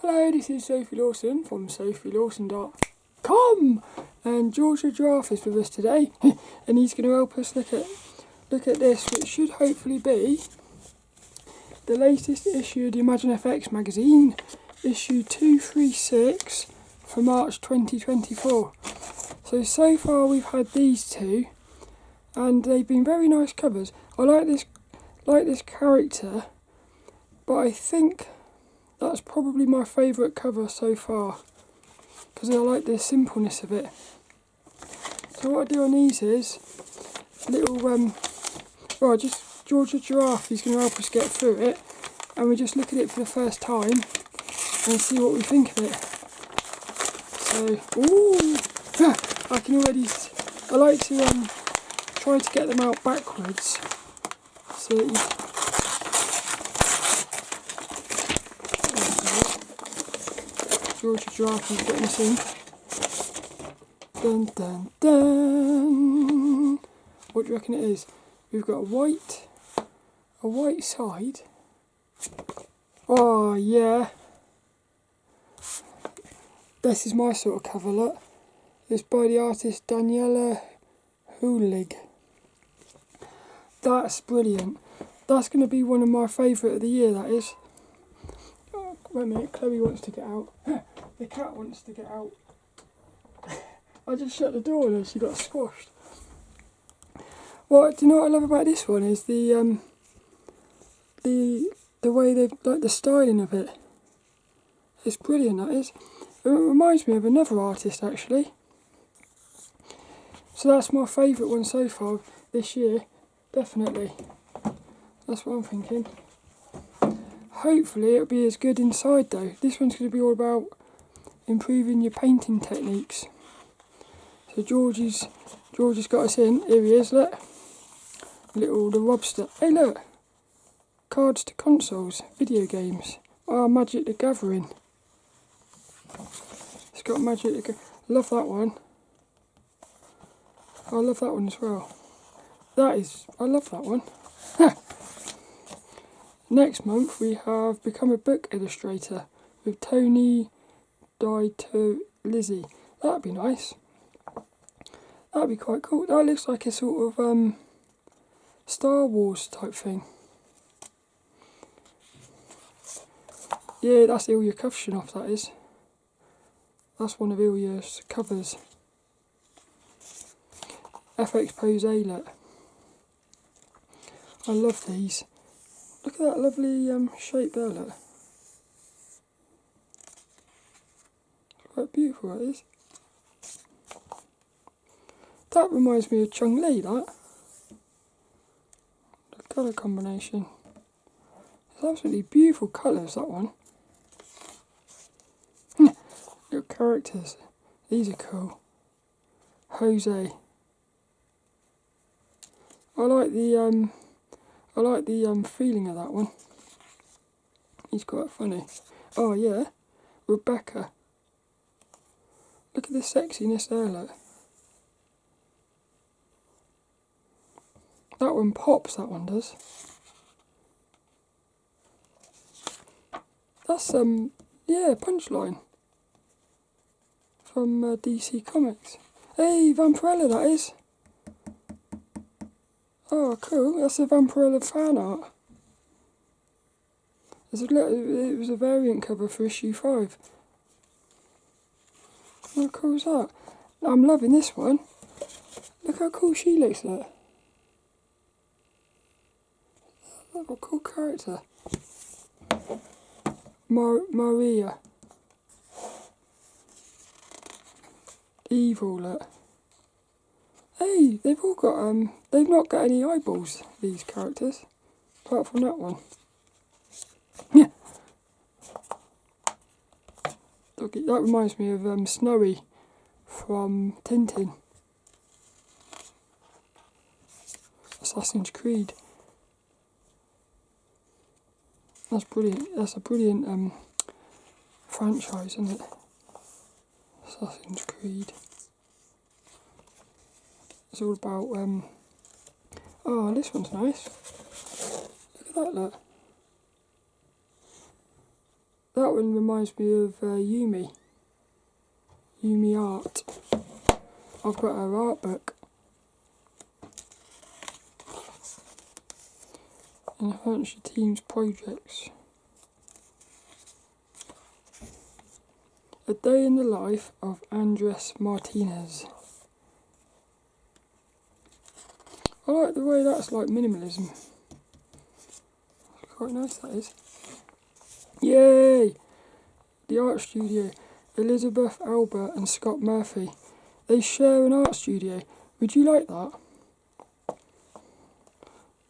Hello, this is Sophie Lawson from sophielawson.com, and George the Giraffe is with us today, and he's going to help us look at this, which should hopefully be the latest issue of the ImagineFX magazine, issue 236 for March 2024. So far we've had these two, and they've been very nice covers. I like this character, but I think that's probably my favourite cover so far, because I like the simpleness of it. So what I do on these is little, just George the Giraffe, he's going to help us get through it, and we just look at it for the first time and see what we think of it. So, I can already, I like to try to get them out backwards, so that you, George the Giraffe is getting us in. Dun dun dun! What do you reckon it is? We've got a white side. Oh yeah. This is my sort of cover, look. It's by the artist Daniela Uhlig. That's brilliant. That's going to be one of my favourite of the year, that is. Oh, wait a minute, Chloe wants to get out. The cat wants to get out. I just shut the door and she got squashed. What do you know what I love about this one is the way they've, like, the styling of it. It's brilliant, that is. It reminds me of another artist actually. So that's my favourite one so far this year, definitely. That's what I'm thinking. Hopefully it'll be as good inside though. This one's going to be all about improving your painting techniques. So George has got us in. Here he is, look. The Robster. Hey look! Cards to consoles, video games. Magic the Gathering. It's got Magic the Gathering. Love that one. I love that one as well. I love that one. Next month we have Become a Book Illustrator with Tony to Lizzie. That'd be nice. That'd be quite cool. That looks like a sort of Star Wars type thing. Yeah, that's Ilya Kufshinov, that is. That's one of Ilya's covers. FXPosé, look. I love these. Look at that lovely shape there, look. Quite beautiful, that is. That reminds me of Chung Lee, that. The colour combination. It's absolutely beautiful colours, that one. Little characters. These are cool. Jose. I like the feeling of that one. He's quite funny. Oh yeah. Rebeca. Look at the sexiness there, look. That one pops, that one does. That's, Punchline. From DC Comics. Hey, Vampirella, that is. Oh, cool. That's a Vampirella fan art. It was a variant cover for issue 5. How cool is that? I'm loving this one. Look how cool she looks there. Look, what a cool character. Maria. Evil, look. Hey, they've all got, they've not got any eyeballs, these characters. Apart from that one. Yeah. That reminds me of Snowy from Tintin. Assassin's Creed. That's brilliant. That's a brilliant franchise, isn't it? Assassin's Creed. It's all about oh, this one's nice. Look at that, look. That one reminds me of Yumi Art. I've got her art book. Enhance your team's projects. A day in the life of Andres Martinez. I like the way that's like minimalism. Quite nice that is. Yay! The art studio. Elisabeth, Alba and Scott Murphy. They share an art studio. Would you like that?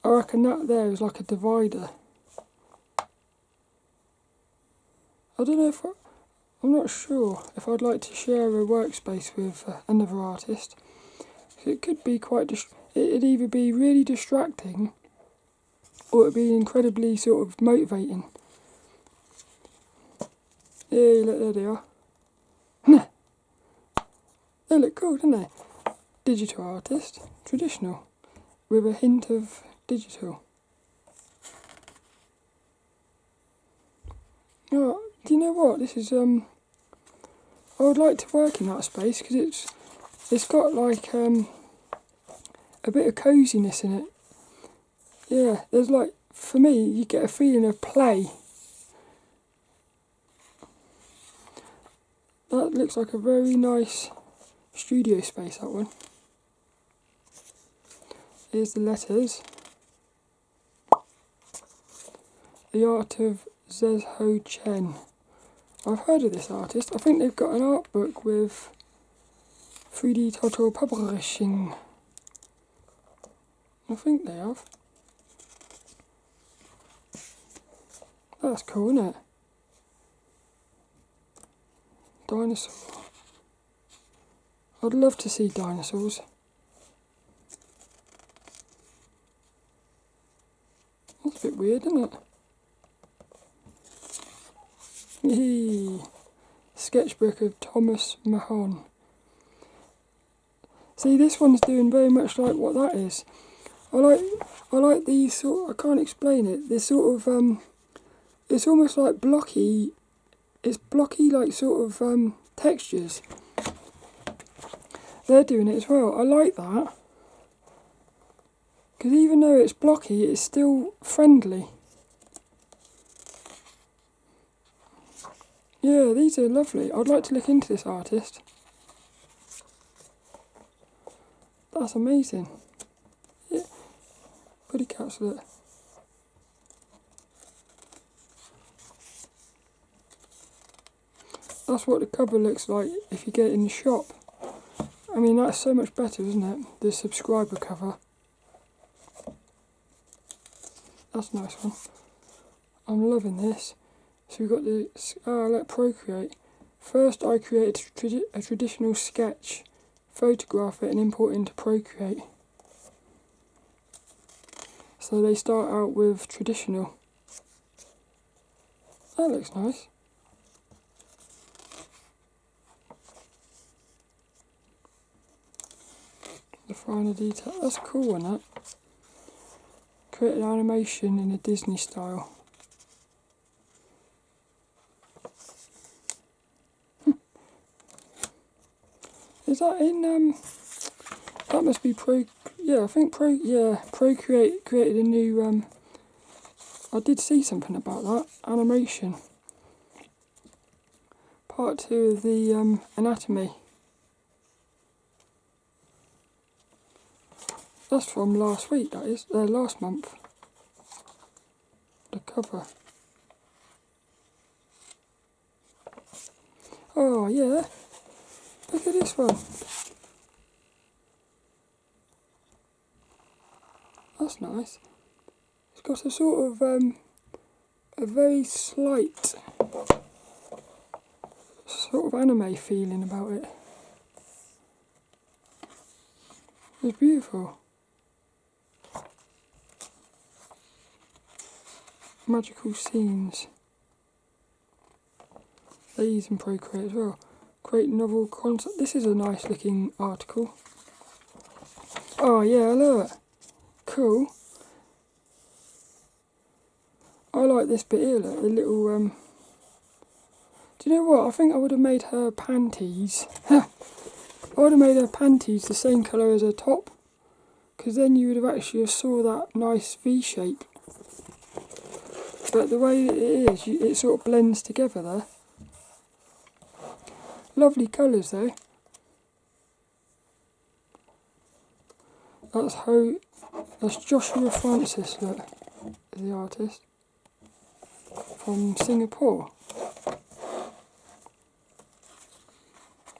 I reckon that there is like a divider. I don't know if I'm not sure if I'd like to share a workspace with another artist. It could be quite it'd either be really distracting or it'd be incredibly sort of motivating. Yeah, look, there they are. They look cool, don't they? Digital artist, traditional, with a hint of digital. Oh, do you know what? This is I would like to work in that space because it's got like a bit of coziness in it. Yeah, there's like, for me, you get a feeling of play. That looks like a very nice studio space, that one. Here's the letters. The Art of Zezhou Chen. I've heard of this artist. I think they've got an art book with 3D Total Publishing. I think they have. That's cool, isn't it? Dinosaur. I'd love to see dinosaurs. That's a bit weird, isn't it? Yee. Sketchbook of Thomas Mahon. See, this one's doing very much like what that is. I like these sort. I can't explain it. This sort of it's almost like blocky. It's blocky, like sort of textures. They're doing it as well. I like that because even though it's blocky, it's still friendly. Yeah, these are lovely. I'd like to look into this artist. That's amazing. Yeah, pretty cats, look. That's what the cover looks like if you get it in the shop. I mean, that's so much better, isn't it? The subscriber cover. That's a nice one. I'm loving this. So we've got the, let Procreate. First I created a traditional sketch, photograph it and import it into Procreate. So they start out with traditional. That looks nice. The finer detail, that's a cool one, that. Create an animation in a Disney style. Is that in, that must be yeah, I think Procreate created a new, I did see something about that, animation. Part 2 of the anatomy. That's from last week, that is, last month. The cover. Oh yeah, look at this one. That's nice. It's got a sort of, a very slight sort of anime feeling about it. It's beautiful. Magical scenes. They use in Procreate as well. Create novel concept. This is a nice looking article. Oh yeah, look. Cool. I like this bit here, look, the little Do you know what? I think I would have made her panties. I would have made her panties the same colour as her top, because then you would have actually saw that nice V shape. But the way that it is, it sort of blends together there. Lovely colours though. That's Joshua Francis, look, the artist from Singapore.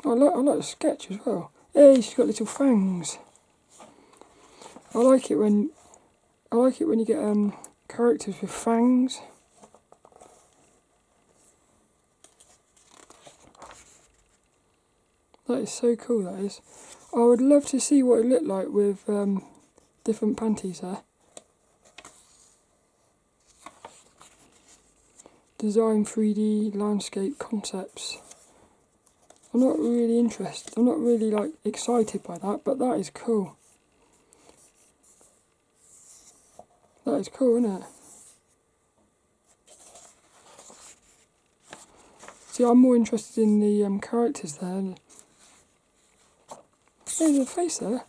I like the sketch as well. Hey, she's got little fangs. I like it when you get characters with fangs. That is so cool, that is. I would love to see what it looked like with different panties there. Design 3D landscape concepts. I'm not really interested. I'm not really like excited by that, but that is cool. That is cool, isn't it? See, I'm more interested in the characters there. There's a face there.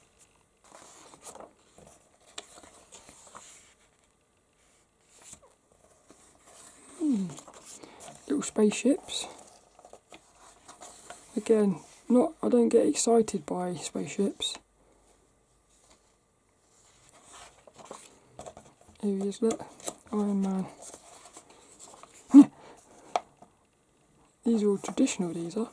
Little spaceships. Again, I don't get excited by spaceships. Here he is, look. Iron Man. These are all traditional, these are.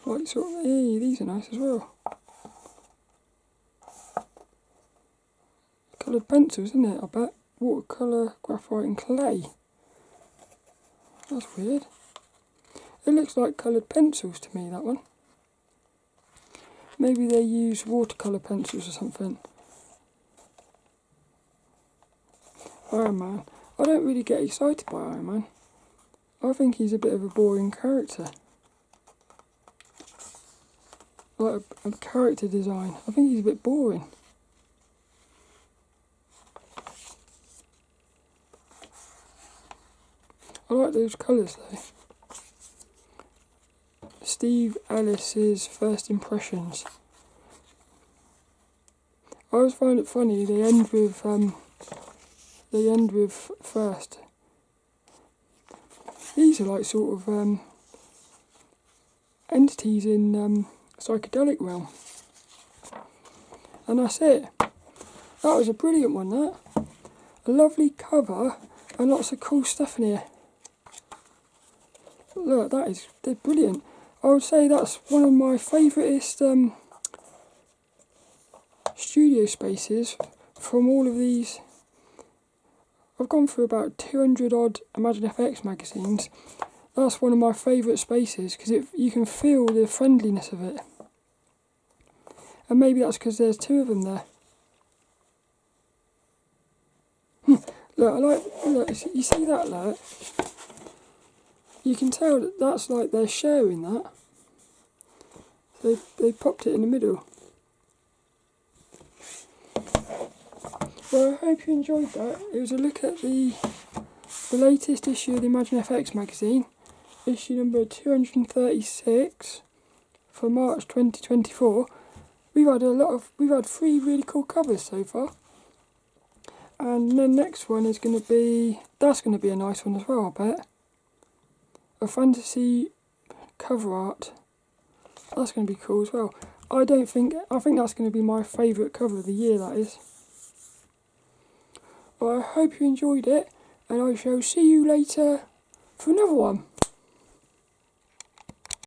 Like sort of, hey, these are nice as well. Coloured pencils, isn't it, I bet? Watercolour, graphite and clay. That's weird. It looks like coloured pencils to me, that one. Maybe they use watercolour pencils or something. Iron Man. I don't really get excited by Iron Man. I think he's a bit of a boring character. Like a character design. I think he's a bit boring. I like those colours though. Steve Ellis's first impressions. I always find it funny, they end with first. These are like sort of entities in psychedelic realm. And that's it. That was a brilliant one, that. A lovely cover and lots of cool stuff in here. Look, they're brilliant. I would say that's one of my favouriteest studio spaces from all of these. I've gone through about 200 odd ImagineFX magazines. That's one of my favourite spaces because you can feel the friendliness of it. And maybe that's because there's two of them there. Look, you see that, look? You can tell that that's like they're sharing that. They popped it in the middle. Well, I hope you enjoyed that. It was a look at the latest issue of the ImagineFX magazine, issue number 236 for March 2024. We've had 3 really cool covers so far. And the next one is that's going to be a nice one as well, I bet. A fantasy cover art. That's going to be cool as well. I think that's going to be my favourite cover of the year, that is. Well, I hope you enjoyed it, and I shall see you later for another one.